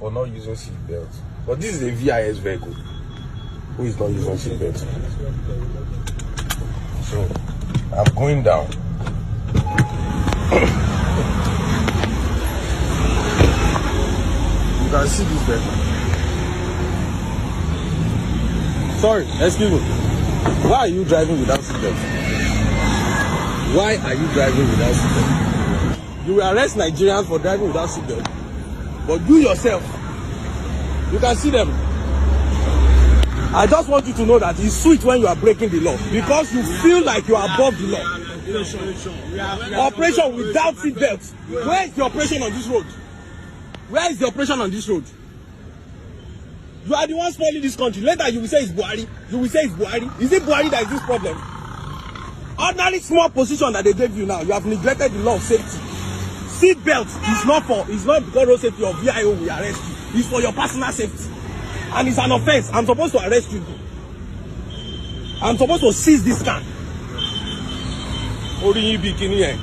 for not using seatbelt. But this is a VIS vehicle. Who is not using seatbelt? So I'm going down. You can see this vehicle. Sorry, excuse me. Why are you driving without seatbelt? Why are you driving without seatbelt? You will arrest Nigerians for driving without seatbelt. But you yourself, you can see them. I just want you to know that it's sweet when you are breaking the law because you feel like you are above the law. Operation without seatbelt. Where is the operation on this road? Where is the operation on this road? You are the one spoiling this country. Later you will say it's Buhari. You will say it's Buhari. Is it Buhari that is this problem? Ordinary small position that they gave you now, you have neglected the law of safety. Seatbelt is not because road safety or VIO will arrest you. It's for your personal safety. And it's an offense. I'm supposed to arrest you. I'm supposed to seize this car. Ori bikini.